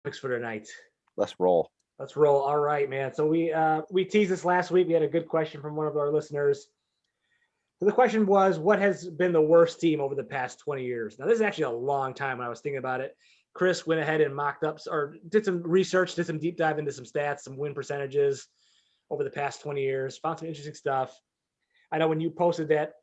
topics for tonight. Let's roll. Let's roll. All right, man. So we teased this last week. We had a good question from one of our listeners. So the question was, what has been the worst team over the past 20 years? Now, this is actually a long time when I was thinking about it. Chris went ahead and mocked up or did some research, did some deep dive into some stats, some win percentages over the past 20 years, found some interesting stuff. I know when you posted that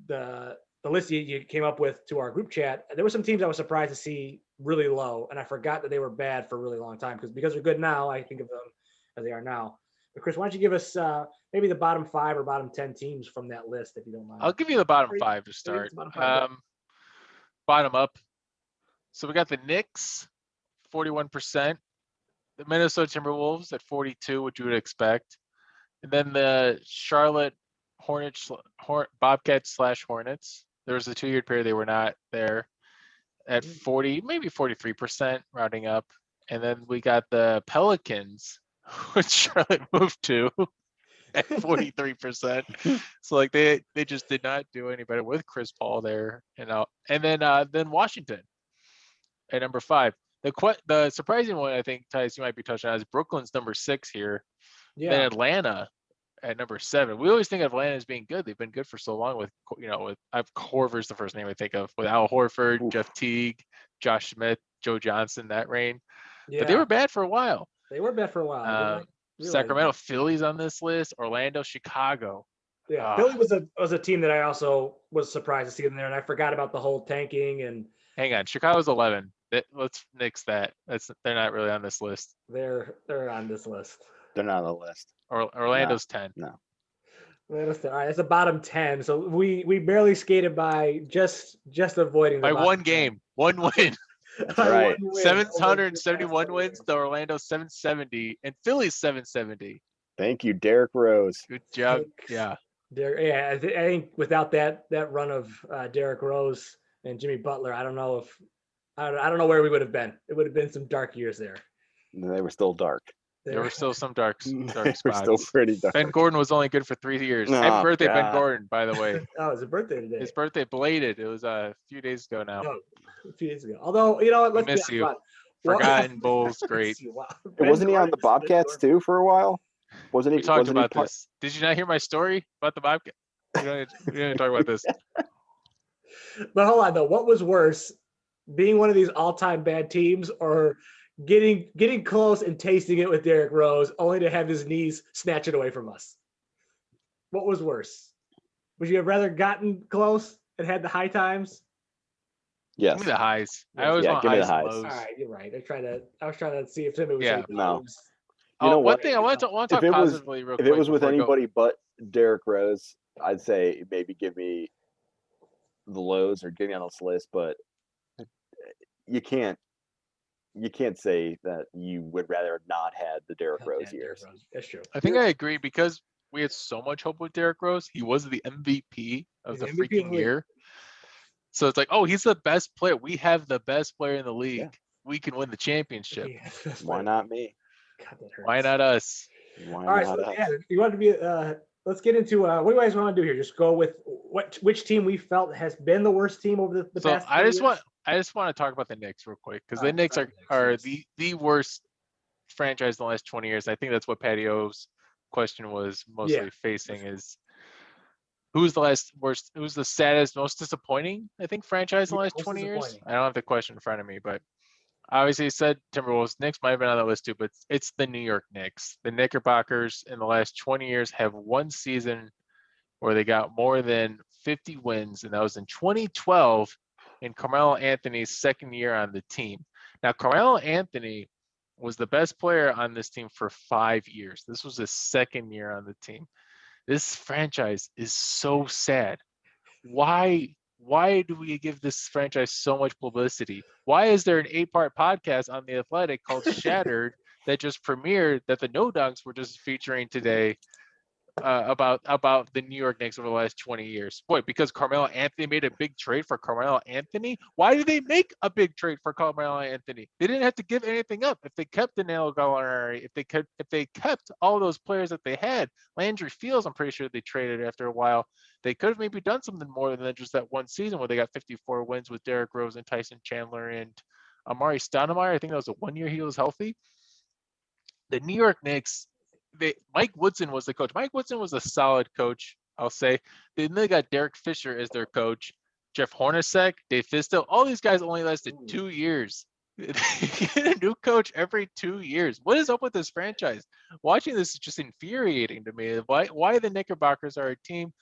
the list you came up with to our group chat, there were some teams I was surprised to see really low, and I forgot that they were bad for a really long time because they're good now. I think of them as they are now. But Chris, why don't you give us maybe the bottom 5 or bottom 10 teams from that list, if you don't mind? I'll give you the bottom Three? 5 to Three? start. Bottom 5. Bottom up. So we got the Knicks, 41%. The Minnesota Timberwolves at 42, which you would expect. And then the Charlotte Bobcats/Hornets. There was a 2-year period they were not there at 40, maybe 43%, rounding up. And then we got the Pelicans, which Charlotte moved to at 43%. So like they just did not do any better with Chris Paul there. And then Washington at number 5. The surprising one, I think, Tice, you might be touching on, is Brooklyn's number 6 here. Yeah. Then Atlanta at number 7. We always think of Atlanta as being good. They've been good for so long with Horford's the first name I think of, with Al Horford, Oof. Jeff Teague, Josh Smith, Joe Johnson, that reign. Yeah. But they were bad for a while. They were bad for a while. Sacramento, Philly's on this list. Orlando, Chicago. Yeah, Philly was a team that I also was surprised to see in there, and I forgot about the whole tanking and. Hang on, Chicago's 11. Let's nix that. They're not really on this list. They're on this list. They're not on the list. Orlando's 10. No. All right, that's a bottom 10. So we barely skated by just avoiding by one game, 10. One win. That's right. 771 wins to Orlando 770 and Philly's 770. Thank you, Derrick Rose. Good job. Yeah. I think without that run of Derrick Rose and Jimmy Butler, I don't know where we would have been. It would have been some dark years there. They were still dark. There were still some dark spots. They were still pretty dark. Ben Gordon was only good for 3 years. Happy birthday, Ben Gordon, by the way. Oh, it's a birthday today. His birthday belated. It was a few days ago now. Oh, a few days ago. Although, you know what? Let's miss you. Forgotten Bulls, great. Wasn't he on the Bobcats too for a while? Wasn't he? We talked about this. Did you not hear my story about the Bobcats? We don't talk about this. But hold on, though. What was worse, being one of these all-time bad teams or getting close and tasting it with Derrick Rose, only to have his knees snatch it away from us? What was worse? Would you have rather gotten close and had the high times? Yes. Give me the highs. Yes. I always want give me highs the and highs. lows. All right, you're right. I was trying to see if somebody was Yeah. saying No. lows. You know one what? thing I want to talk positively real If quick. it was with before I go. anybody but Derrick Rose, I'd say maybe give me the lows or get me on this list. But you can't say that you would rather have not had the Derrick Rose years. That's true. I think I agree because we had so much hope with Derrick Rose. He was the MVP of the freaking year. So it's like, oh, he's the best player. We have the best player in the league. Yeah. We can win the championship. Why not me? God, that hurts. Why not us? Why All right, not so us? yeah, you want to be let's get into what do you guys want to do here? Just go with which team we felt has been the worst team over the So past. I just want to talk about the Knicks real quick because the Knicks are the worst franchise in the last 20 years. I think that's what Patio's question was mostly facing is who's the saddest, most disappointing, I think, franchise in the last 20 years. I don't have the question in front of me, but obviously he said Timberwolves. Knicks might have been on the list too, but it's the New York Knicks. The Knickerbockers in the last 20 years have one season where they got more than 50 wins, and that was in 2012 in Carmelo Anthony's second year on the team. Now, Carmelo Anthony was the best player on this team for 5 years. This was his second year on the team. This franchise is so sad. Why do we give this franchise so much publicity? Why is there an 8-part podcast on The Athletic called Shattered that just premiered that the No Dunks were just featuring today about the New York Knicks over the last 20 years? Boy, because Carmelo Anthony made a big trade for Carmelo Anthony? Why did they make a big trade for Carmelo Anthony? They didn't have to give anything up. If they kept Danilo Gallinari, if they kept all those players that they had, Landry Fields, I'm pretty sure they traded after a while. They could have maybe done something more than just that one season where they got 54 wins with Derrick Rose and Tyson Chandler and Amari Stoudemire, I think that was the 1 year he was healthy. The New York Knicks, Mike Woodson was the coach. Mike Woodson was a solid coach, I'll say. Then they got Derek Fisher as their coach, Jeff Hornacek, Dave Fisto. All these guys only lasted 2 years. They get a new coach every 2 years. What is up with this franchise? Watching this is just infuriating to me. Why the Knickerbockers are a team.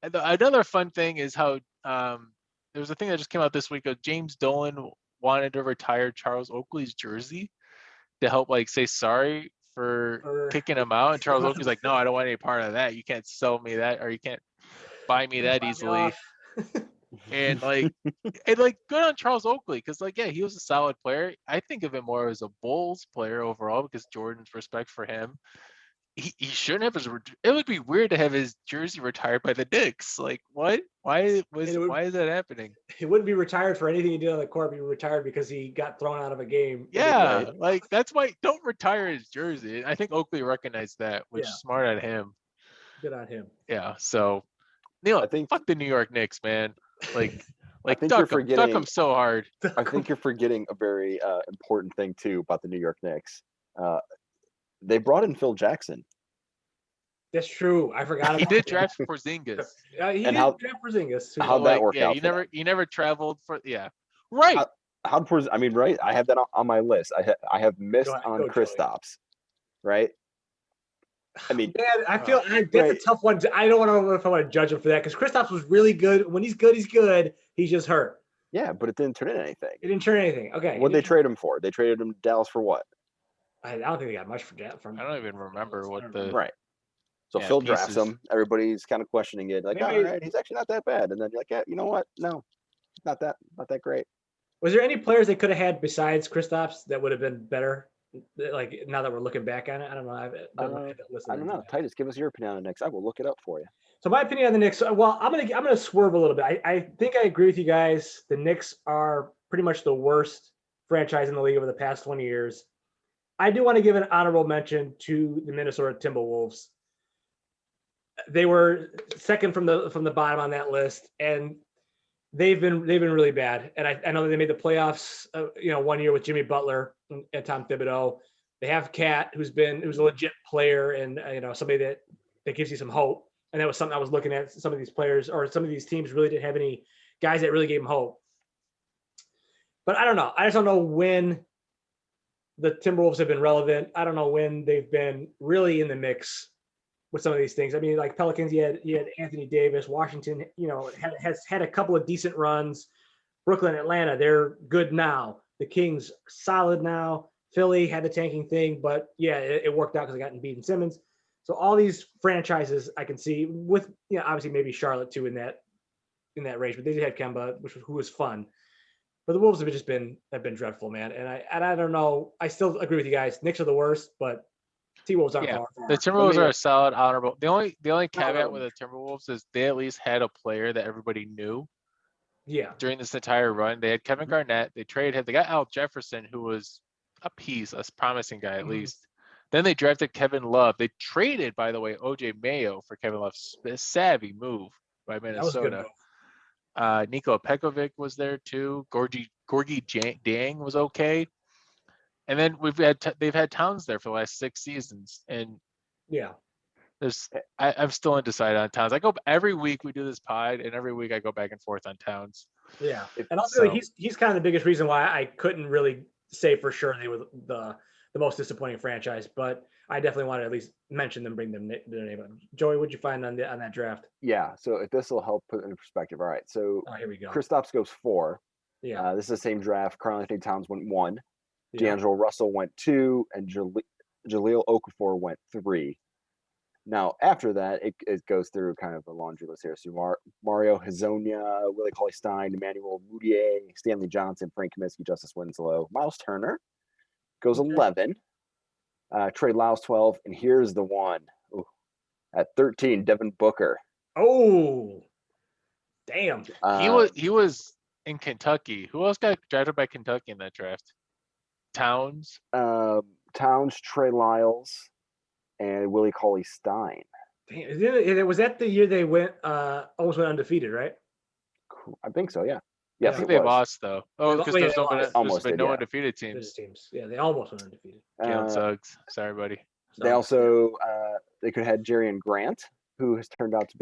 Another fun thing is how there was a thing that just came out this week of James Dolan wanted to retire Charles Oakley's jersey to help say sorry for kicking him out. And Charles Oakley's like, no, I don't want any part of that. You can't sell me that, or you can't buy me that easily. And good on Charles Oakley, because he was a solid player. I think of him more as a Bulls player overall because Jordan's respect for him. He shouldn't have it would be weird to have his jersey retired by the Knicks. What? Why is that happening? He wouldn't be retired for anything he did on the court. He retired because he got thrown out of a game. Yeah, that's why don't retire his jersey. I think Oakley recognized that, which is smart on him. Good on him. Yeah. So Neil, I think fuck the New York Knicks, man. I think duck them so hard. I think you're forgetting a very important thing too about the New York Knicks. They brought in Phil Jackson. That's true. I forgot. He did draft Porzingis. He did draft Porzingis. How'd that work out? He never traveled for. Yeah. Right. Right. I have that on my list. I have missed on Kristaps. Right. I mean, man, I feel that's a tough one. I don't know if I want to judge him for that because Kristaps was really good. When he's good, he's good. He's just hurt. Yeah, but it didn't turn into anything. It didn't turn anything. Okay. What did they trade him for? They traded him to Dallas for what? I don't think they got much for that. I don't even remember what the right. So Phil drafts him. Everybody's kind of questioning it, all right, he's actually not that bad. And then you're like, yeah, you know what? No, not that great. Was there any players they could have had besides Kristaps that would have been better? Now that we're looking back on it, I don't know. I don't know. Titus, give us your opinion on the Knicks. I will look it up for you. So my opinion on the Knicks. Well, I'm gonna swerve a little bit. I think I agree with you guys. The Knicks are pretty much the worst franchise in the league over the past 20 years. I do want to give an honorable mention to the Minnesota Timberwolves. They were second from the bottom on that list, and they've been really bad. And I know that they made the playoffs, 1 year with Jimmy Butler and Tom Thibodeau. They have Cat, who's a legit player and somebody that gives you some hope. And that was something I was looking at. Some of these players or some of these teams really didn't have any guys that really gave them hope. But I don't know. I just don't know when the Timberwolves have been relevant. I don't know when they've been really in the mix with some of these things. I mean, like Pelicans, you had Anthony Davis. Washington, has had a couple of decent runs. Brooklyn, Atlanta, they're good now. The Kings, solid now. Philly had the tanking thing, but yeah, it worked out because they got Embiid and Simmons. So all these franchises I can see with, obviously maybe Charlotte too in that range, but they did have Kemba, who was fun. But the Wolves have been dreadful, man. And I don't know. I still agree with you guys. Knicks are the worst, but T-Wolves aren't far. The Timberwolves are a solid, honorable. The only caveat with the Timberwolves is they at least had a player that everybody knew. Yeah. During this entire run, they had Kevin Garnett. They traded him. They got Al Jefferson, who was a promising guy at least. Then they drafted Kevin Love. They traded, by the way, OJ Mayo for Kevin Love. A savvy move by Minnesota. Niko Pekovic was there too. Gorgie Dang was okay. And then they've had Towns there for the last 6 seasons. And yeah, I'm still undecided on Towns. I go every week we do this pod, and every week I go back and forth on Towns. Yeah, and also he's kind of the biggest reason why I couldn't really say for sure they were the most disappointing franchise, but I definitely want to at least mention them, bring them their name up. Joey, what'd you find on that draft? Yeah, so if this will help put it in perspective. All right, so here we go. Kristaps goes 4. Yeah, this is the same draft. Karl-Anthony Towns went 1. Yeah. D'Angelo Russell went 2, and Jahlil Okafor went 3. Now, after that, it goes through kind of a laundry list here. So Mario Hezonja, Willie Cauley-Stein, Emmanuel Mudiay, Stanley Johnson, Frank Kaminsky, Justice Winslow. Miles Turner goes 11. Trey Lyles 12. And here's the one. Ooh, at 13, Devin Booker. Oh, damn. He was in Kentucky. Who else got drafted by Kentucky in that draft? Towns? Towns, Trey Lyles, and Willie Cauley-Stein. Was that the year they almost went undefeated, right? I think so, yeah. Yes, I think it they was. lost though. Oh, because Yeah, there's they no lost. Almost been did, no yeah. undefeated Teams. teams. Yeah, they almost went undefeated. Jalen Uh, Suggs. Sorry, buddy. They also they could have had Jerry and Grant, who has turned out to be